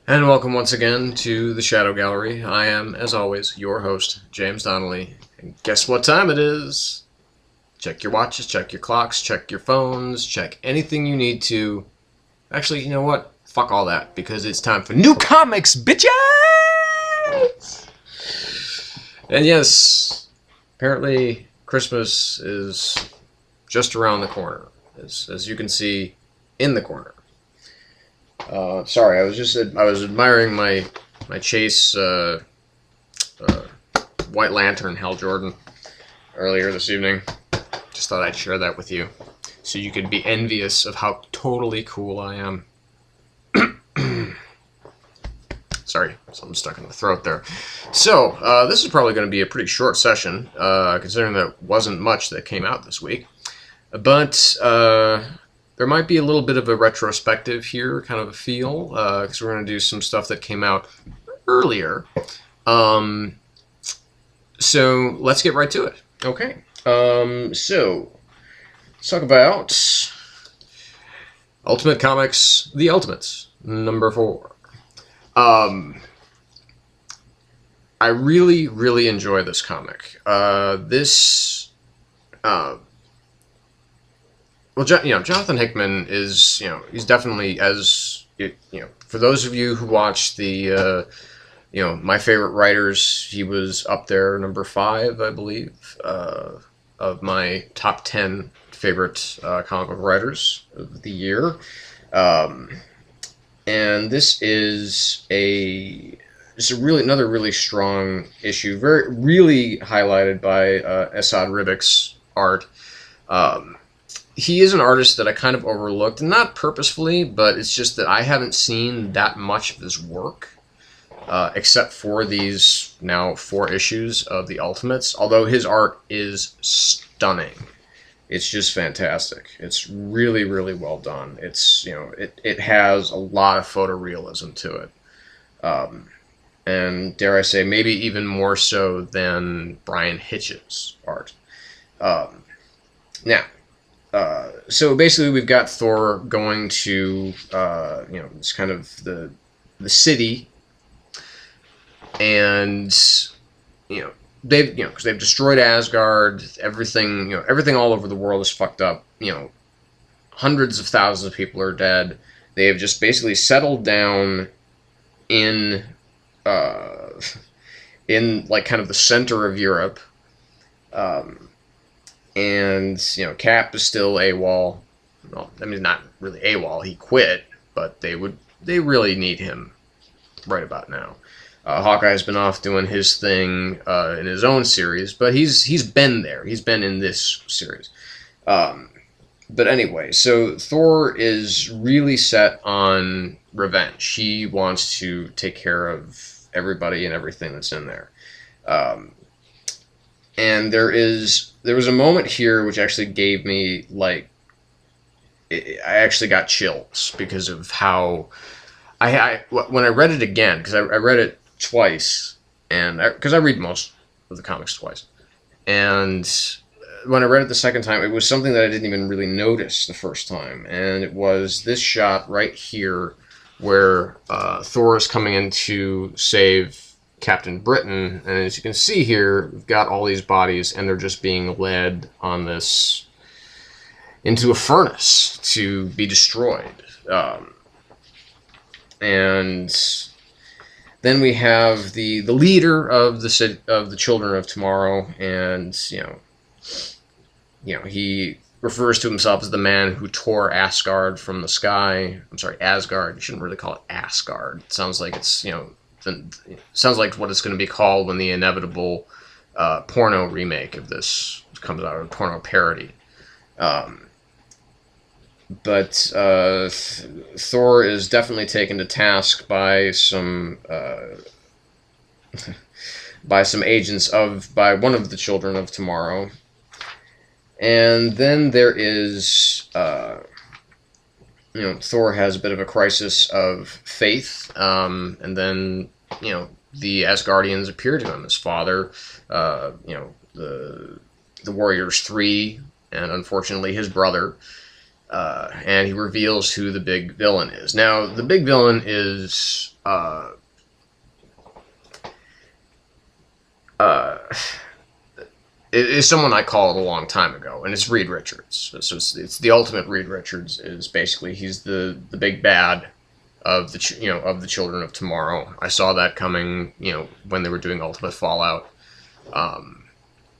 And welcome once again to the Shadow Gallery. I am, as always, your host, James Donnelly. And guess what time it is? Check your watches, check your clocks, check your phones, check anything you need to. Actually, you know what? Fuck all that, because it's time for new comics, bitches! And yes, apparently Christmas is just around the corner, as you can see in the corner. Sorry, I was admiring my CHES White Lantern Hal Jordan earlier this evening. Just thought I'd share that with you, so you could be envious of how totally cool I am. Sorry, something stuck in the throat there. So this is probably going to be a pretty short session, considering there wasn't much that came out this week. But there might be a little bit of a retrospective here, kind of a feel, because we're going to do some stuff that came out earlier. So let's get right to it. Okay. So let's talk about Ultimate Comics, The Ultimates, number 4. I really, really enjoy this comic. Jonathan Hickman is, he's definitely, for those of you who watch the, My Favorite Writers, he was up there, number 5, I believe, of my top 10 favorite comic book writers of the year. And this is another really strong issue, really highlighted by Esad Ribic's art. He is an artist that I kind of overlooked, not purposefully, but it's just that I haven't seen that much of his work, except for these now 4 issues of the Ultimates, although his art is stunning. It's just fantastic. It's really, really well done. It's, it has a lot of photorealism to it. And dare I say, maybe even more so than Brian Hitch's art. So basically we've got Thor going to, it's kind of the city, and, because they've destroyed Asgard, everything all over the world is fucked up, hundreds of thousands of people are dead. They have just basically settled down in like kind of the center of Europe, and Cap is still AWOL. Well, I mean, not really AWOL. He quit, but they really need him right about now. Hawkeye's been off doing his thing in his own series, but he's been there. He's been in this series. But anyway, so Thor is really set on revenge. He wants to take care of everybody and everything that's in there. And there was a moment here which actually gave me, I actually got chills because of how when I read it again, because I read it twice, and because I read most of the comics twice, and when I read it the second time, it was something that I didn't even really notice the first time, and it was this shot right here where Thor is coming in to save Captain Britain, and as you can see here, we've got all these bodies, and they're just being led on this into a furnace to be destroyed. And then we have the leader of the Children of Tomorrow, and he refers to himself as the man who tore Asgard from the sky. I'm sorry, Asgard. You shouldn't really call it Asgard. It sounds like it's sounds like what it's going to be called when the inevitable porno remake of this comes out, or porno parody. But Thor is definitely taken to task by some agents by one of the Children of Tomorrow, and then there is Thor has a bit of a crisis of faith, and then the Asgardians appear to him, his father, the Warriors 3, and unfortunately his brother. And he reveals who the big villain is. Now, the big villain is uh, uh, is someone I called a long time ago, and it's Reed Richards. So it's the ultimate Reed Richards. Is basically he's the big bad of the of the Children of Tomorrow. I saw that coming, when they were doing Ultimate Fallout,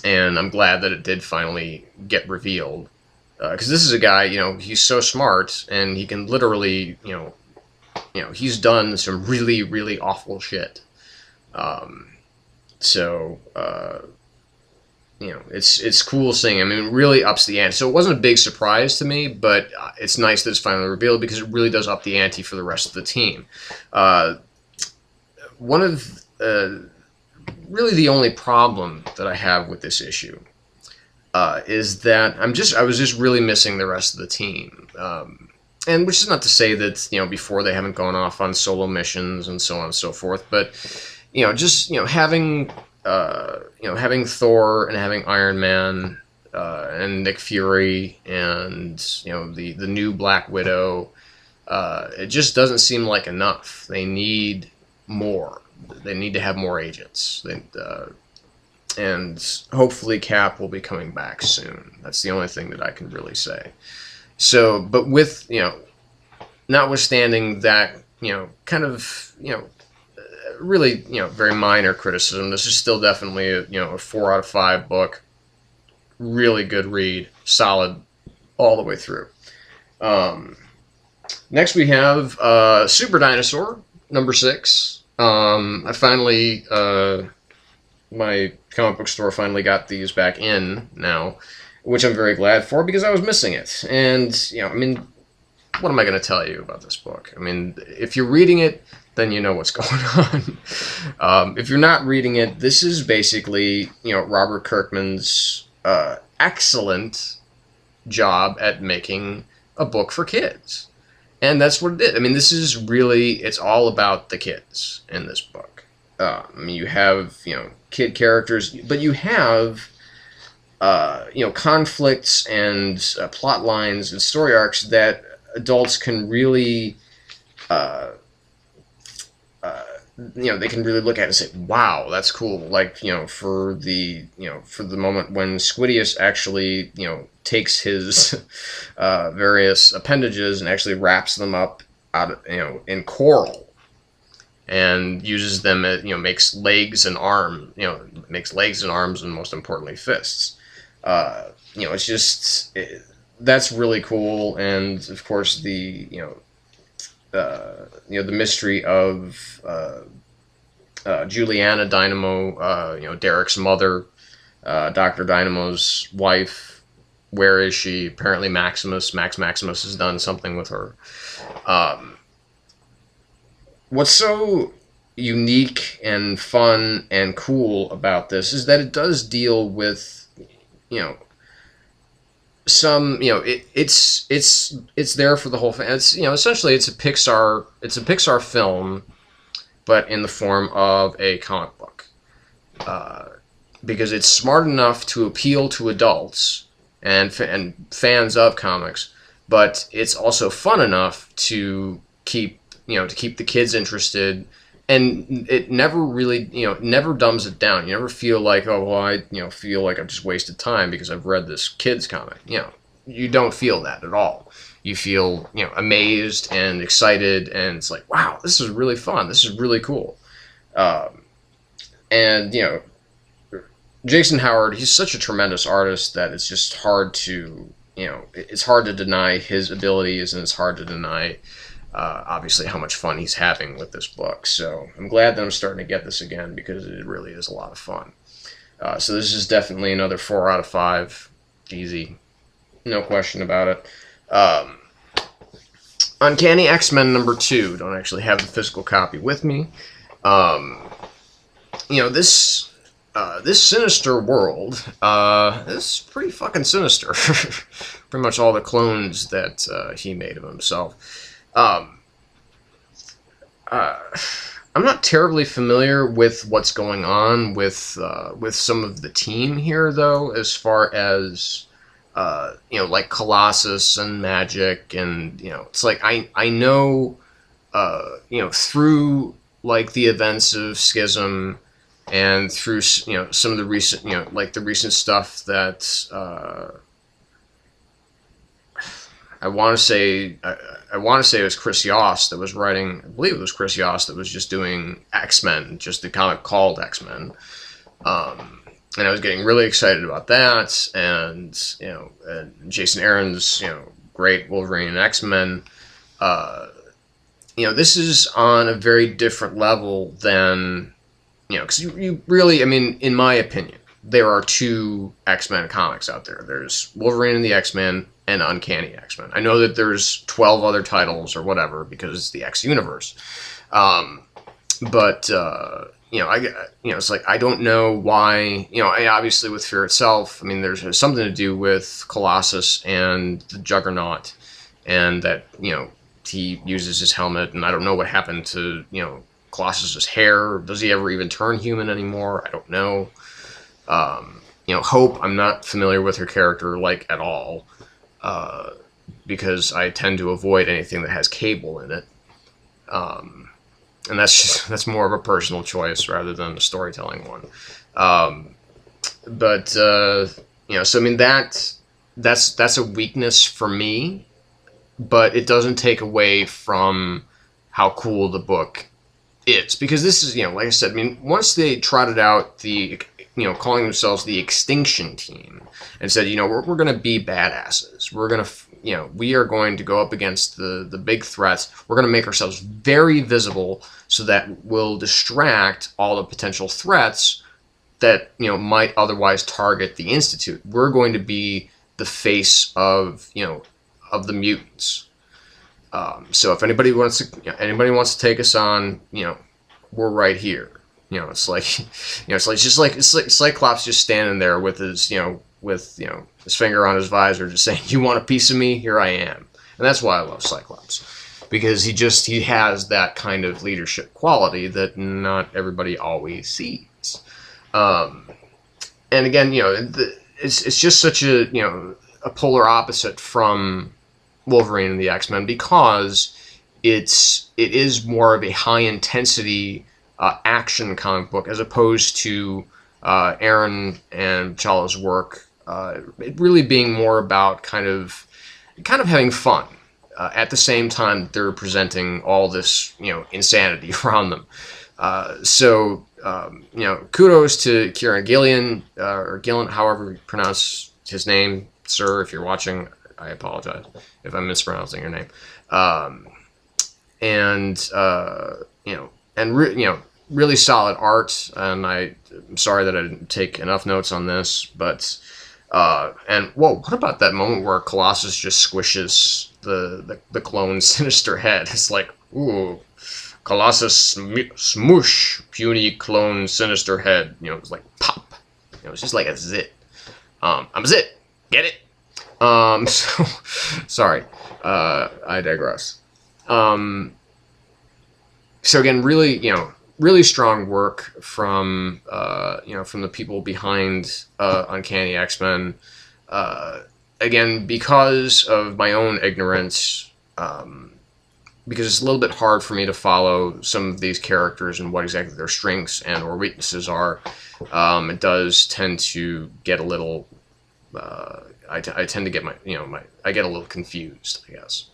and I'm glad that it did finally get revealed, because this is a guy, he's so smart, and he can literally, he's done some really, really awful shit. So it's cool seeing. I mean, it really ups the ante. So it wasn't a big surprise to me, but it's nice that it's finally revealed because it really does up the ante for the rest of the team. One of really the only problem that I have with this issue is that I was just really missing the rest of the team. And which is not to say that before they haven't gone off on solo missions and so on and so forth, but just having having Thor and having Iron Man and Nick Fury and the new Black Widow, it just doesn't seem like enough. They need more. They need to have more agents. And hopefully Cap will be coming back soon. That's the only thing that I can really say. So, but with notwithstanding that kind of really very minor criticism, this is still definitely a 4 out of 5 book. Really good read, solid all the way through. Next we have Super Dinosaur number 6. I finally my comic book store finally got these back in now, which I'm very glad for because I was missing it. And I mean, what am I going to tell you about this book? I mean, if you're reading it, then you know what's going on. If you're not reading it, this is basically, Robert Kirkman's excellent job at making a book for kids. And that's what it is. I mean, this is really, it's all about the kids in this book. I mean, you have, kid characters, but you have, conflicts and plot lines and story arcs that adults can really, they can really look at it and say, wow, that's cool. Like, for the moment when Squidius actually, takes his various appendages and actually wraps them up in coral and uses them as, makes legs and arms and most importantly fists. It's just, that's really cool. And of course the mystery of Juliana Dynamo, Derek's mother, Dr. Dynamo's wife. Where is she? Apparently Max Maximus has done something with her. What's so unique and fun and cool about this is that it does deal with, some, it's there for the whole family. It's, essentially it's a Pixar film, but in the form of a comic book. Because it's smart enough to appeal to adults and fans of comics, but it's also fun enough to keep the kids interested, and it never really, never dumbs it down. You never feel like, oh, well, I, feel like I've just wasted time because I've read this kid's comic. You don't feel that at all. You feel, amazed and excited, and it's like, wow, this is really fun. This is really cool. And, Jason Howard, he's such a tremendous artist that it's just hard to, it's hard to deny his abilities, and it's hard to deny, obviously, how much fun he's having with this book. So I'm glad that I'm starting to get this again because it really is a lot of fun. So this is definitely another 4 out of 5. Easy. No question about it. Uncanny X-Men number 2. Don't actually have the physical copy with me. This sinister world is pretty fucking sinister. Pretty much all the clones that he made of himself. I'm not terribly familiar with what's going on with some of the team here, though, as far as like Colossus and Magic, and it's like I know you know, through like the events of Schism and through, you know, some of the recent, you know, like the recent stuff that I want to say it was Chris Yost that was writing. I believe it was Chris Yost that was just doing X-Men, just the comic called X-Men. And I was getting really excited about that, and you know, Jason Aaron's, you know, great Wolverine and X-Men. You know, this is on a very different level than, you know, because you really, I mean, in my opinion, there are two X-Men comics out there. There's Wolverine and the X-Men and Uncanny X-Men. I know that there's 12 other titles or whatever because it's the X universe. But you know, it's like, I don't know why, you know, obviously with Fear itself, I mean, there's something to do with Colossus and the Juggernaut, and that, you know, he uses his helmet, and I don't know what happened to, you know, Colossus's hair. Does he ever even turn human anymore? I don't know. You know, Hope, I'm not familiar with her character, like, at all, because I tend to avoid anything that has Cable in it. And that's more of a personal choice rather than a storytelling one. But you know, so I mean, that's a weakness for me, but it doesn't take away from how cool the book is, because this is, you know, like I said, I mean, once they trotted out the, you know, calling themselves the Extinction Team and said, you know, we're going to be badasses. We're going to, you know, we are going to go up against the big threats. We're going to make ourselves very visible so that we'll distract all the potential threats that, you know, might otherwise target the Institute. We're going to be the face of, you know, of the mutants. So if anybody wants to take us on, you know, we're right here. You know, it's like, you know, it's like Cyclops just standing there with his, you know, his finger on his visor, just saying, "You want a piece of me? Here I am." And that's why I love Cyclops, because he has that kind of leadership quality that not everybody always sees. And again, you know, it's just such a, you know, a polar opposite from Wolverine and the X-Men, because it is more of a high intensity action comic book, as opposed to Aaron and Chala's work, it really being more about kind of having fun. At the same time, they're presenting all this, you know, insanity around them. So you know, kudos to Kieran Gillen, or Gillen, however you pronounce his name, sir. If you're watching, I apologize if I'm mispronouncing your name. You know, and you know, really solid art. And I'm sorry that I didn't take enough notes on this, but and whoa, what about that moment where Colossus just squishes the clone Sinister head? It's like, ooh, Colossus smoosh, puny clone Sinister head. You know, it's like pop. You know, it's just like a zit. I'm a zit. Get it? So sorry. I digress. So again, really, you know, really strong work from, you know, from the people behind Uncanny X-Men. Again, because of my own ignorance, because it's a little bit hard for me to follow some of these characters and what exactly their strengths and or weaknesses are, it does tend to get a little, I tend to get I get a little confused, I guess.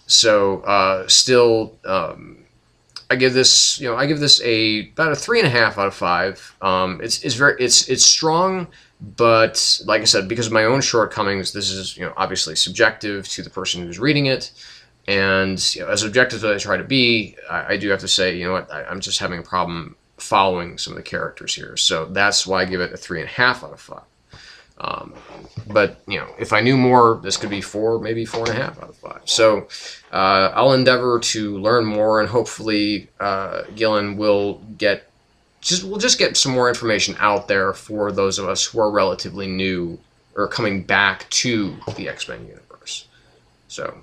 So, still, I give this, you know, about a 3.5 out of 5. It's strong, but like I said, because of my own shortcomings, this is, you know, obviously subjective to the person who's reading it. And, you know, as objective as I try to be, I do have to say, you know what, I'm just having a problem following some of the characters here. So that's why I give it a 3.5 out of 5. But, you know, if I knew more, this could be 4, maybe 4.5 out of 5. So I'll endeavor to learn more, and hopefully Gillen will just get some more information out there for those of us who are relatively new or coming back to the X-Men universe. So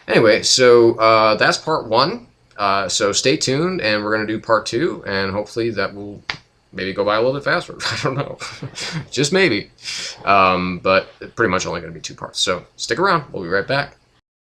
anyway, so that's part 1. So stay tuned, and we're going to do part 2, and hopefully that will maybe go by a little bit faster. I don't know. Just maybe. But pretty much only going to be 2 parts. So stick around. We'll be right back.